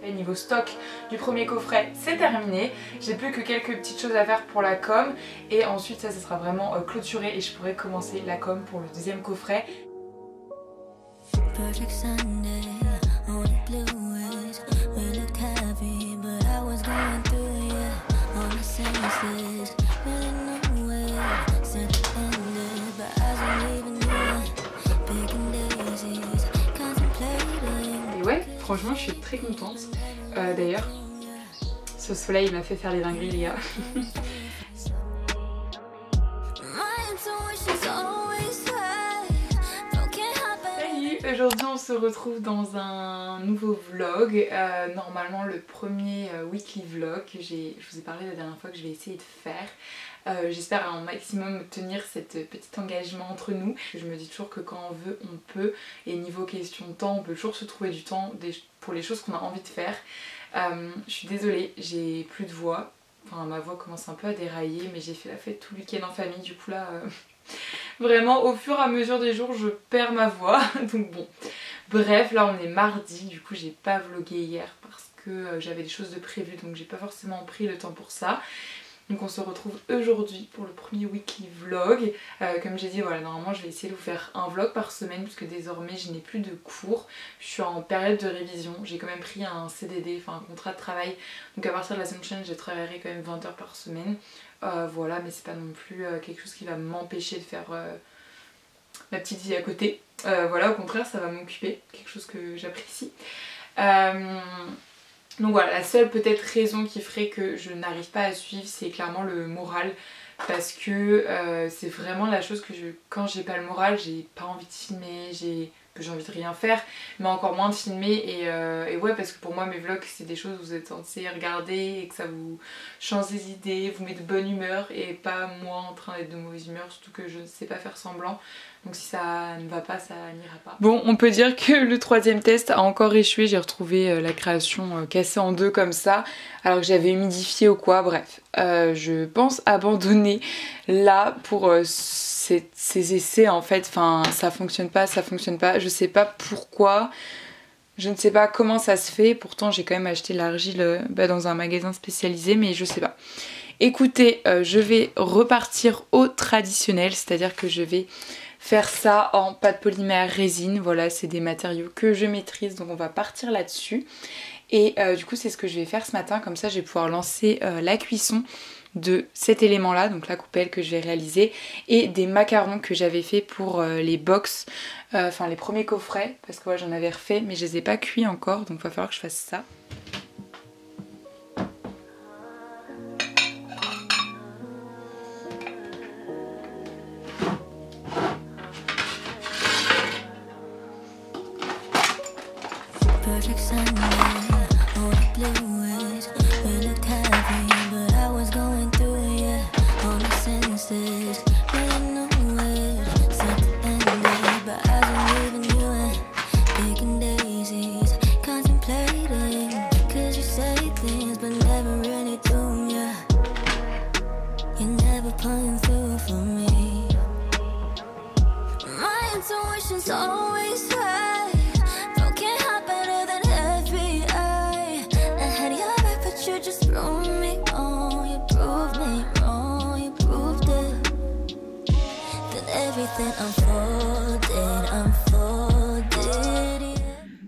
Et niveau stock du premier coffret, c'est terminé. J'ai plus que quelques petites choses à faire pour la com. Et ensuite ça sera vraiment clôturé et je pourrai commencer la com pour le deuxième coffret. Et ouais, franchement je suis très contente. D'ailleurs, ce soleil m'a fait faire les dingueries les gars. Aujourd'hui on se retrouve dans un nouveau vlog, normalement le premier weekly vlog que je vous ai parlé la dernière fois que je vais essayer de faire. J'espère un maximum tenir cet petit engagement entre nous. Je me dis toujours que quand on veut on peut, et niveau question de temps on peut toujours se trouver du temps pour les choses qu'on a envie de faire. Je suis désolée, j'ai plus de voix, enfin ma voix commence un peu à dérailler mais j'ai fait la fête tout le week-end en famille, du coup là... Vraiment au fur et à mesure des jours je perds ma voix, donc bon. Bref, là on est mardi, du coup j'ai pas vlogué hier parce que j'avais des choses de prévues, donc j'ai pas forcément pris le temps pour ça. Donc on se retrouve aujourd'hui pour le premier weekly vlog. Comme j'ai dit, voilà, normalement je vais essayer de vous faire un vlog par semaine puisque désormais je n'ai plus de cours. Je suis en période de révision, j'ai quand même pris un CDD, enfin un contrat de travail. Donc à partir de la semaine prochaine je travaillerai quand même 20 heures par semaine. Voilà, mais c'est pas non plus quelque chose qui va m'empêcher de faire ma petite vie à côté. Voilà, au contraire ça va m'occuper, quelque chose que j'apprécie. Donc voilà, la seule peut-être raison qui ferait que je n'arrive pas à suivre, c'est clairement le moral. Parce que c'est vraiment la chose que quand j'ai pas le moral, j'ai pas envie de filmer, j'ai envie de rien faire, mais encore moins de filmer. Et ouais, parce que pour moi mes vlogs c'est des choses où vous êtes censés regarder et que ça vous change des idées, vous met de bonne humeur, et pas moi en train d'être de mauvaise humeur, surtout que je ne sais pas faire semblant. Donc si ça ne va pas, ça n'ira pas. Bon, on peut dire que le troisième test a encore échoué. J'ai retrouvé la création cassée en deux comme ça, alors que j'avais humidifié ou quoi, bref. Je pense abandonner là pour ces essais en fait. Enfin, ça fonctionne pas. Je sais pas pourquoi. Je ne sais pas comment ça se fait. Pourtant, j'ai quand même acheté l'argile dans un magasin spécialisé, mais je sais pas. Écoutez, je vais repartir au traditionnel, c'est-à-dire que je vais faire ça en pâte polymère résine. Voilà, c'est des matériaux que je maîtrise, donc on va partir là-dessus. Et du coup c'est ce que je vais faire ce matin, comme ça je vais pouvoir lancer la cuisson de cet élément là, donc la coupelle que je vais réaliser, et des macarons que j'avais fait pour les box, enfin les premiers coffrets, parce que ouais, j'en avais refait mais je les ai pas cuits encore, donc il va falloir que je fasse ça.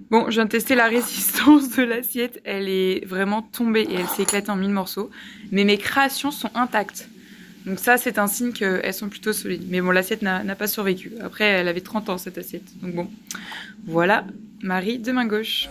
Bon, je viens de tester la résistance de l'assiette, elle est vraiment tombée et elle s'est éclatée en 1000 morceaux. Mais mes créations sont intactes. Donc ça, c'est un signe qu'elles sont plutôt solides. Mais bon, l'assiette n'a pas survécu. Après, elle avait 30 ans cette assiette. Donc bon, voilà Marie de main gauche.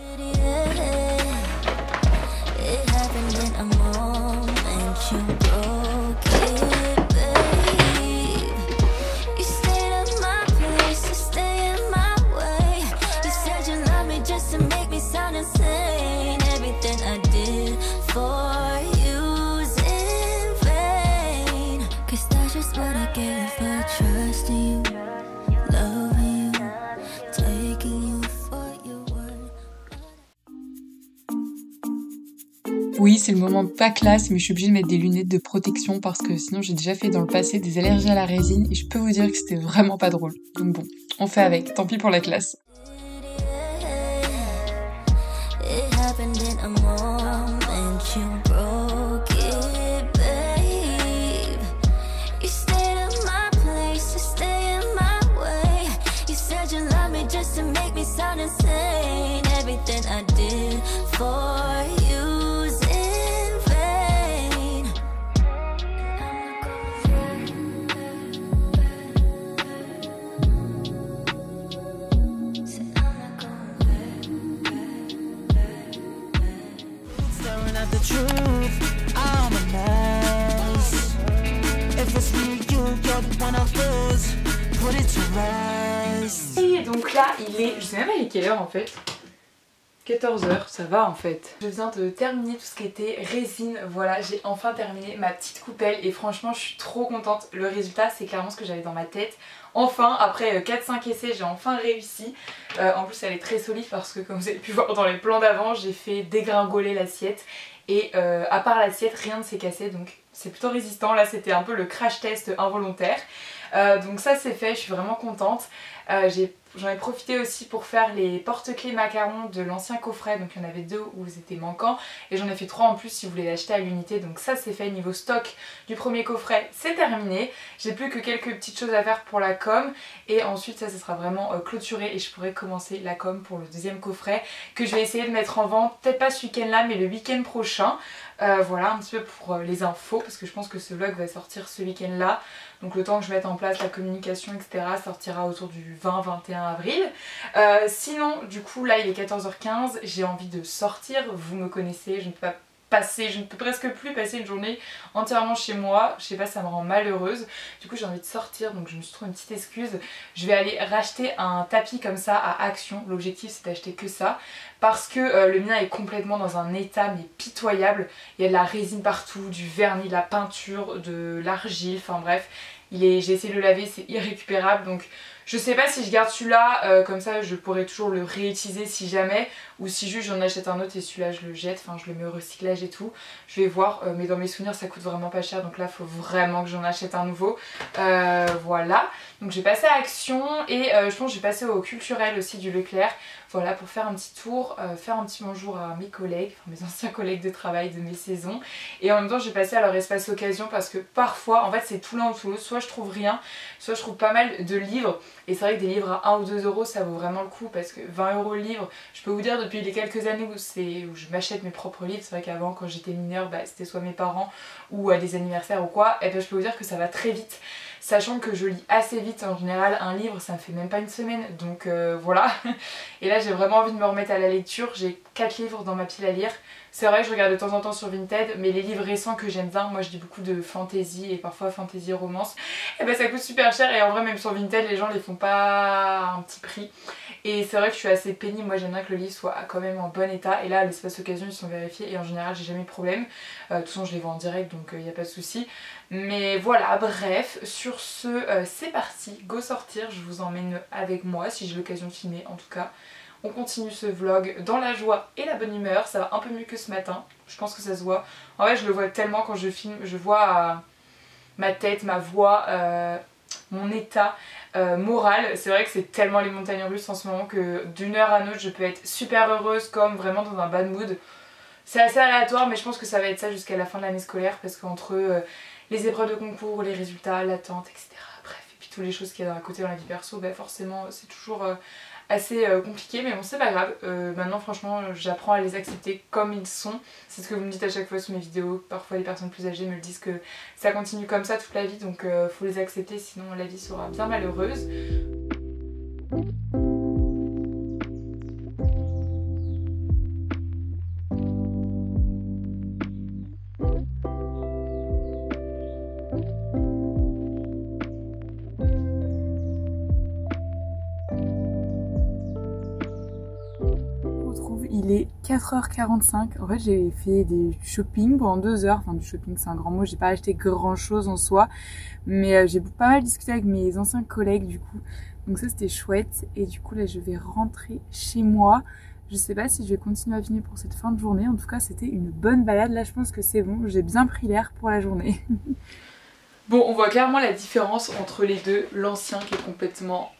Oui, c'est le moment pas classe, mais je suis obligée de mettre des lunettes de protection parce que sinon j'ai déjà fait dans le passé des allergies à la résine et je peux vous dire que c'était vraiment pas drôle. Donc bon, on fait avec, tant pis pour la classe. insane. Everything I did for you's in vain. Staring at the truth, I'm a mess. If it's me, you're the one of those. Put it to rest. Et donc là il est, je sais même pas il est quelle heure en fait, 14h, ça va en fait. Je viens de terminer tout ce qui était résine, voilà j'ai enfin terminé ma petite coupelle et franchement je suis trop contente. Le résultat c'est clairement ce que j'avais dans ma tête. Enfin après 4-5 essais j'ai enfin réussi. En plus elle est très solide parce que comme vous avez pu voir dans les plans d'avant j'ai fait dégringoler l'assiette. Et à part l'assiette rien ne s'est cassé donc c'est plutôt résistant. Là c'était un peu le crash test involontaire. Donc ça c'est fait, je suis vraiment contente. J'en ai profité aussi pour faire les porte-clés macarons de l'ancien coffret, donc il y en avait 2 où ils étaient manquants et j'en ai fait 3 en plus si vous voulez l'acheter à l'unité, donc ça c'est fait. Niveau stock du premier coffret c'est terminé, j'ai plus que quelques petites choses à faire pour la com et ensuite ça sera vraiment clôturé et je pourrai commencer la com pour le deuxième coffret que je vais essayer de mettre en vente, peut-être pas ce week-end là mais le week-end prochain. Voilà un petit peu pour les infos parce que je pense que ce vlog va sortir ce week-end là, donc le temps que je mette en place la communication etc sortira autour du 20-21 avril. Sinon du coup là il est 14h15, j'ai envie de sortir, vous me connaissez, je ne peux pas je ne peux presque plus passer une journée entièrement chez moi, je sais pas, ça me rend malheureuse. Du coup j'ai envie de sortir donc je me suis trouvé une petite excuse. Je vais aller racheter un tapis comme ça à Action, l'objectif c'est d'acheter que ça parce que le mien est complètement dans un état mais pitoyable. Il y a de la résine partout, du vernis, de la peinture, de l'argile, enfin bref. J'ai essayé de le laver, c'est irrécupérable donc je sais pas si je garde celui-là, comme ça je pourrais toujours le réutiliser si jamais, ou si juste j'en achète un autre et celui-là je le jette, enfin je le mets au recyclage et tout. Je vais voir, mais dans mes souvenirs ça coûte vraiment pas cher donc là faut vraiment que j'en achète un nouveau. Voilà, donc j'ai passé à Action et je pense que j'ai passé au culturel aussi du Leclerc. Voilà pour faire un petit tour, faire un petit bonjour à mes collègues, enfin mes anciens collègues de travail de mes saisons. Et en même temps j'ai passé à leur espace occasion parce que parfois en fait c'est tout l'un ou tout l'autre, soit je trouve rien, soit je trouve pas mal de livres. Et c'est vrai que des livres à 1 ou 2 euros ça vaut vraiment le coup parce que 20 € le livre, je peux vous dire depuis les quelques années où je m'achète mes propres livres, c'est vrai qu'avant quand j'étais mineure c'était soit mes parents ou à des anniversaires ou quoi, et ben je peux vous dire que ça va très vite. Sachant que je lis assez vite en général, un livre ça me fait même pas une semaine donc voilà. Et là j'ai vraiment envie de me remettre à la lecture, j'ai 4 livres dans ma pile à lire. C'est vrai que je regarde de temps en temps sur Vinted, mais les livres récents que j'aime bien, moi je lis beaucoup de fantasy et parfois fantasy romance, et ben ça coûte super cher et en vrai même sur Vinted les gens les font pas à un petit prix. Et c'est vrai que je suis assez pénible, moi j'aime bien que le livre soit quand même en bon état et là à l'espace occasion ils sont vérifiés et en général j'ai jamais de problème. De toute façon je les vends en direct donc il n'y a pas de souci. Mais voilà, bref, sur ce c'est parti, go sortir, je vous emmène avec moi si j'ai l'occasion de filmer en tout cas. On continue ce vlog dans la joie et la bonne humeur, ça va un peu mieux que ce matin, je pense que ça se voit. En fait je le vois tellement quand je filme, je vois ma tête, ma voix, mon état moral. C'est vrai que c'est tellement les montagnes russes en ce moment que d'une heure à l'autre je peux être super heureuse comme vraiment dans un bad mood. C'est assez aléatoire mais je pense que ça va être ça jusqu'à la fin de l'année scolaire parce qu'entre les épreuves de concours, les résultats, l'attente, etc. Bref, et puis toutes les choses qu'il y a à côté dans la vie perso, bah forcément c'est toujours assez compliqué, mais bon c'est pas grave. Maintenant franchement j'apprends à les accepter comme ils sont. C'est ce que vous me dites à chaque fois sous mes vidéos. Parfois les personnes plus âgées me le disent que ça continue comme ça toute la vie, donc faut les accepter sinon la vie sera bien malheureuse. Il est 4h45, en fait j'ai fait des shopping pendant 2 heures, enfin du shopping c'est un grand mot, j'ai pas acheté grand chose en soi, mais j'ai pas mal discuté avec mes anciens collègues du coup, donc ça c'était chouette, et du coup là je vais rentrer chez moi. Je sais pas si je vais continuer à filmer pour cette fin de journée, en tout cas c'était une bonne balade, là je pense que c'est bon, j'ai bien pris l'air pour la journée. Bon on voit clairement la différence entre les deux, l'ancien qui est complètement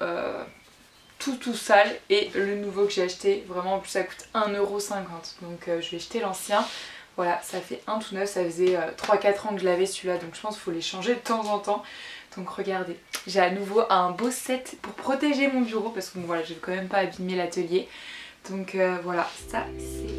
tout sale et le nouveau que j'ai acheté, vraiment en plus ça coûte 1,50 €, donc je vais jeter l'ancien. Voilà, ça fait un tout neuf, ça faisait 3-4 ans que je l'avais celui-là, donc je pense qu'il faut les changer de temps en temps. Donc regardez, j'ai à nouveau un beau set pour protéger mon bureau parce que bon, voilà, je vais quand même pas abîmer l'atelier. Donc voilà, ça c'est...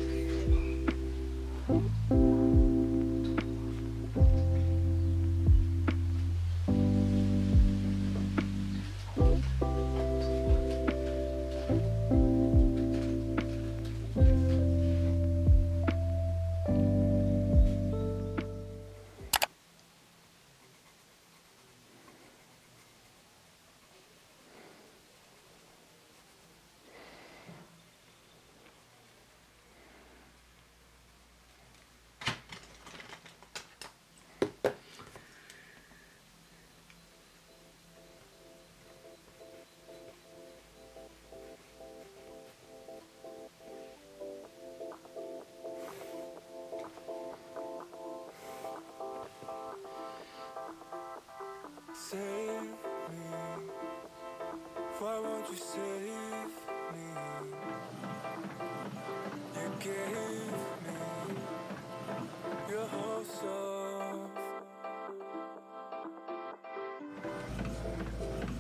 Save me. Why won't you save me? You gave me your whole self.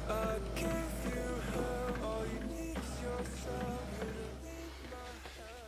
I gave you her. All you need is yourself. You don't need my help.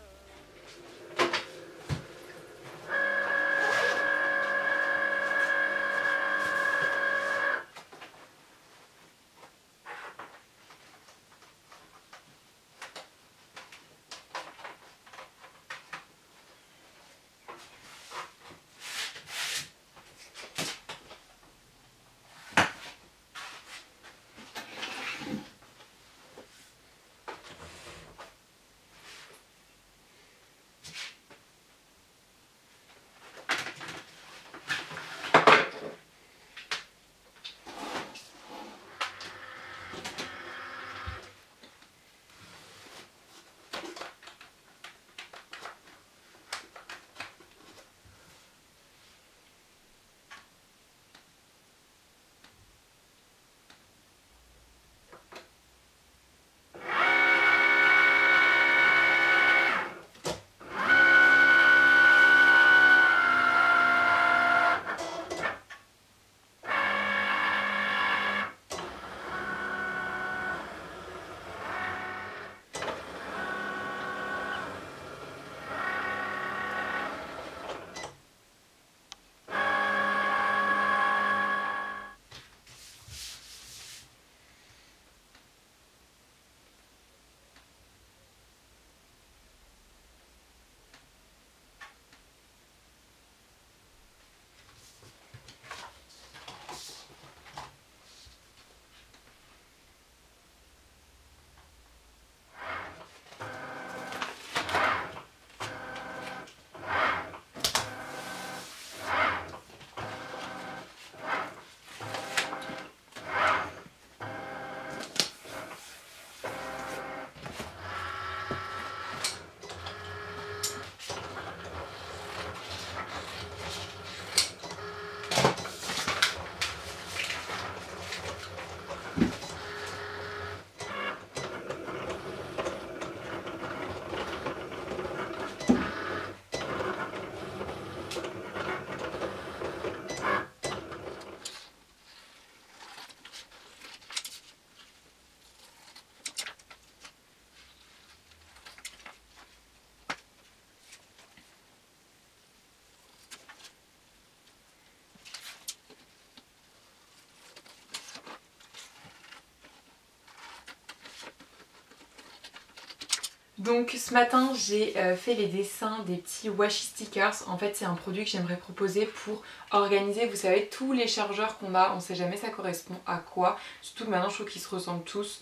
Donc ce matin j'ai fait les dessins des petits washi stickers. En fait c'est un produit que j'aimerais proposer pour organiser, vous savez, tous les chargeurs qu'on a. On sait jamais ça correspond à quoi, surtout que maintenant je trouve qu'ils se ressemblent tous.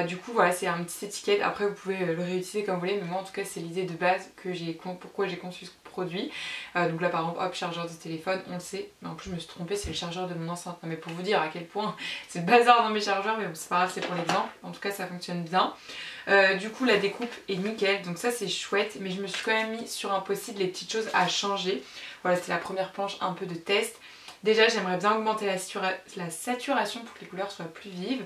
Du coup voilà, c'est un petit étiquette. Après vous pouvez le réutiliser comme vous voulez, mais moi en tout cas c'est l'idée de base que pourquoi j'ai conçu ce produit. Donc là par exemple, hop, chargeur de téléphone, on le sait, mais en plus je me suis trompée, c'est le chargeur de mon enceinte. Non mais pour vous dire à quel point c'est le bazar dans mes chargeurs, mais bon c'est pas grave, c'est pour l'exemple. En tout cas ça fonctionne bien. Du coup la découpe est nickel, donc ça c'est chouette, mais je me suis quand même mis sur un post-it les petites choses à changer. Voilà, c'était la première planche un peu de test. Déjà j'aimerais bien augmenter la saturation pour que les couleurs soient plus vives.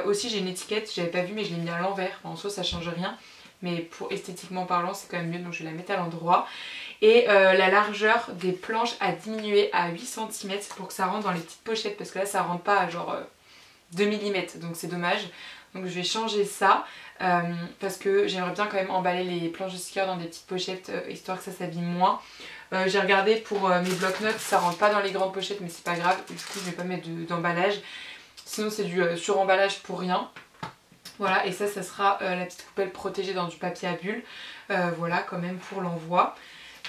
Aussi j'ai une étiquette, j'avais pas vu mais je l'ai mis à l'envers, en soi ça change rien. mais pour esthétiquement parlant c'est quand même mieux, donc je vais la mettre à l'endroit. Et la largeur des planches a diminué à 8 cm pour que ça rentre dans les petites pochettes, parce que là ça rentre pas à genre 2 mm, donc c'est dommage. Donc je vais changer ça parce que j'aimerais bien quand même emballer les planches de stickers dans des petites pochettes histoire que ça s'abîme moins. J'ai regardé pour mes bloc-notes, ça rentre pas dans les grandes pochettes mais c'est pas grave, du coup je vais pas mettre d'emballage. Sinon c'est du suremballage pour rien. Voilà, et ça sera la petite poubelle protégée dans du papier à bulles. Voilà, quand même pour l'envoi.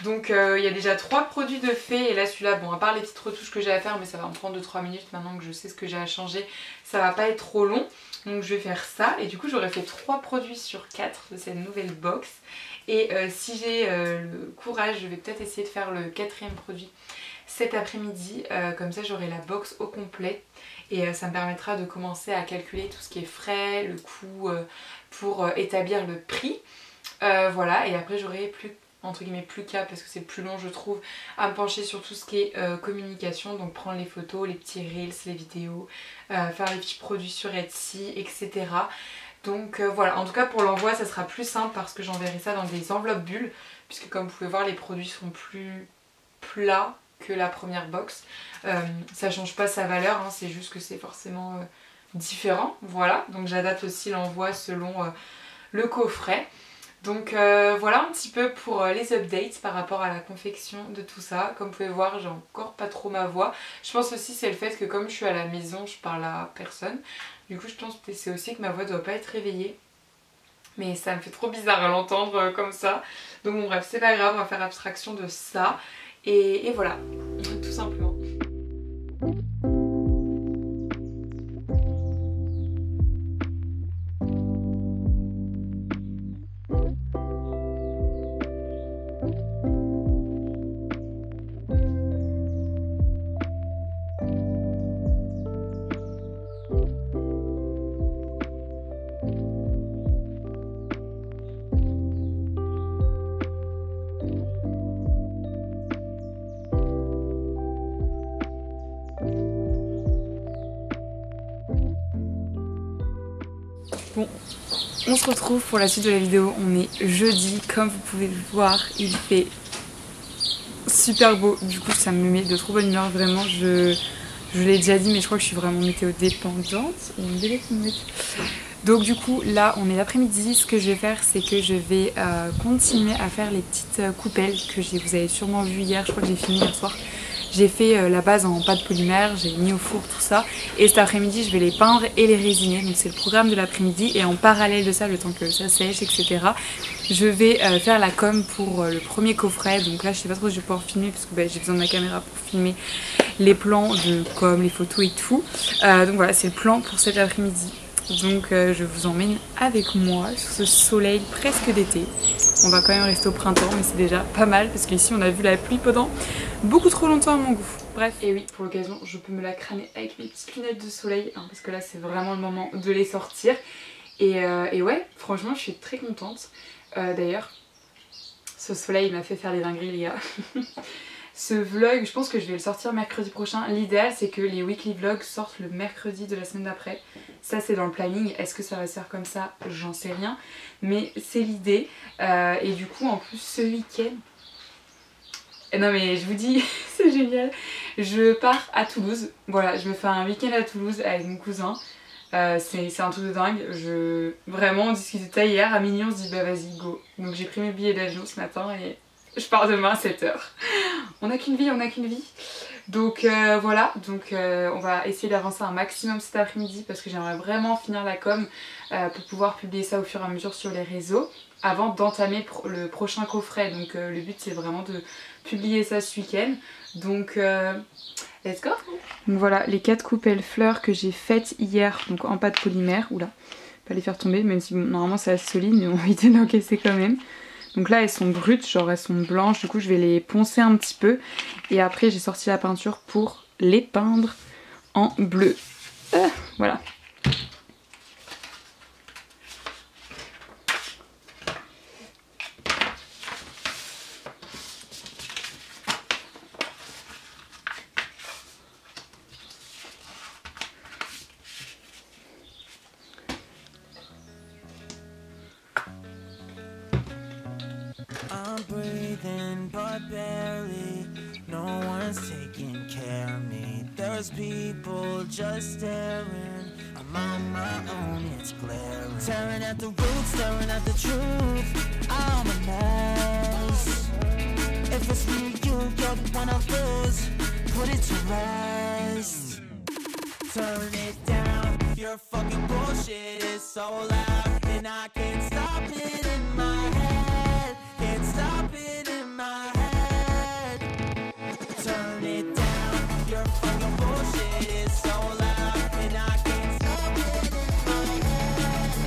Donc il y a déjà 3 produits de fait, et là celui-là, bon à part les petites retouches que j'ai à faire, mais ça va me prendre 2-3 minutes maintenant que je sais ce que j'ai à changer, ça va pas être trop long. Donc je vais faire ça, et du coup j'aurais fait 3 produits sur 4 de cette nouvelle box. Et si j'ai le courage, je vais peut-être essayer de faire le 4e produit cet après-midi, comme ça j'aurai la box au complet. Et ça me permettra de commencer à calculer tout ce qui est frais, le coût pour établir le prix. Voilà, et après j'aurai plus entre guillemets plus qu'à, parce que c'est plus long je trouve, à me pencher sur tout ce qui est communication, donc prendre les photos, les petits reels, les vidéos, faire les petits produits sur Etsy, etc. Donc voilà, en tout cas pour l'envoi ça sera plus simple parce que j'enverrai ça dans des enveloppes bulles, puisque comme vous pouvez voir les produits sont plus plats que la première box. Ça change pas sa valeur, hein, c'est juste que c'est forcément différent, voilà. Donc j'adapte aussi l'envoi selon le coffret. Donc voilà un petit peu pour les updates par rapport à la confection de tout ça. Comme vous pouvez voir, j'ai encore pas trop ma voix. Je pense aussi c'est le fait que comme je suis à la maison, je parle à personne. Du coup je pense que c'est aussi que ma voix doit pas être réveillée. Mais ça me fait trop bizarre à l'entendre comme ça. Donc bon bref, c'est pas grave, on va faire abstraction de ça. Et voilà, tout simplement. Bon, on se retrouve pour la suite de la vidéo, on est jeudi, comme vous pouvez le voir, il fait super beau, du coup ça me met de trop bonne humeur, vraiment, je l'ai déjà dit mais je crois que je suis vraiment météo dépendante. Il y a une bébé qui me met. Donc du coup là on est l'après-midi, ce que je vais faire c'est que je vais continuer à faire les petites coupelles que vous avez sûrement vu hier, je crois que j'ai fini hier soir. J'ai fait la base en pâte polymère, j'ai mis au four tout ça, et cet après-midi je vais les peindre et les résiner, donc c'est le programme de l'après-midi. Et en parallèle de ça, le temps que ça sèche, etc., je vais faire la com pour le premier coffret. Donc là je sais pas trop si je vais pouvoir filmer parce que j'ai besoin de ma caméra pour filmer les plans de com, les photos et tout. Donc voilà, c'est le plan pour cet après-midi. Donc je vous emmène avec moi sur ce soleil presque d'été. On va quand même rester au printemps, mais c'est déjà pas mal parce qu'ici on a vu la pluie pendant beaucoup trop longtemps à mon goût. Bref, et oui, pour l'occasion je peux me la crâner avec mes petites lunettes de soleil, hein, parce que là c'est vraiment le moment de les sortir. Et ouais, franchement je suis très contente. D'ailleurs, ce soleil m'a fait faire des dingueries les gars. Ce vlog, je pense que je vais le sortir mercredi prochain. L'idéal c'est que les weekly vlogs sortent le mercredi de la semaine d'après. Ça c'est dans le planning. Est-ce que ça va se faire comme ça? J'en sais rien. Mais c'est l'idée. Et du coup en plus ce week-end... Non mais je vous dis, c'est génial. Je pars à Toulouse. Voilà, je me fais un week-end à Toulouse avec mon cousin. C'est un truc de dingue. Vraiment on discutait de ça hier. À minuit on se dit bah vas-y go. Donc j'ai pris mes billets d'avion ce matin et... je pars demain à 7 h. On n'a qu'une vie, on n'a qu'une vie. Donc voilà, donc on va essayer d'avancer un maximum cet après-midi parce que j'aimerais vraiment finir la com pour pouvoir publier ça au fur et à mesure sur les réseaux avant d'entamer le prochain coffret. Donc le but c'est vraiment de publier ça ce week-end. Donc let's go. Donc voilà les 4 coupelles fleurs que j'ai faites hier, donc en pâte polymère. Oula, pas les faire tomber, même si bon, normalement c'est assez solide, mais on va éviter d'encaisser quand même. Donc là elles sont brutes, genre elles sont blanches, du coup je vais les poncer un petit peu. Et après j'ai sorti la peinture pour les peindre en bleu. Voilà. I'm breathing but barely. No one's taking care of me. There's people just staring. I'm on my own, it's glaring. Tearing at the roots, staring at the truth. I'm a mess. If it's me, you're the one I lose. Put it to rest. Turn it down. Your fucking bullshit is so loud, and I can't stop it in my head. Can't stop it in my head. Turn it down. Your fucking bullshit is so loud, and I can't stop it in my head.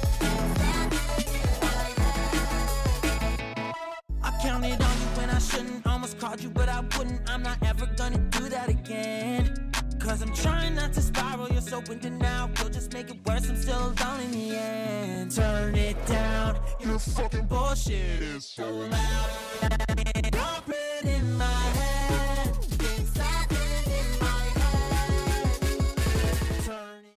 I counted on you when I shouldn't. Almost called you, but I wouldn't. I'm not ever gonna do that again. Cause I'm trying not to spiral, you're so in denial. You'll just make it worse, I'm still alone in the end. Turn it down, your fucking bullshit is so loud.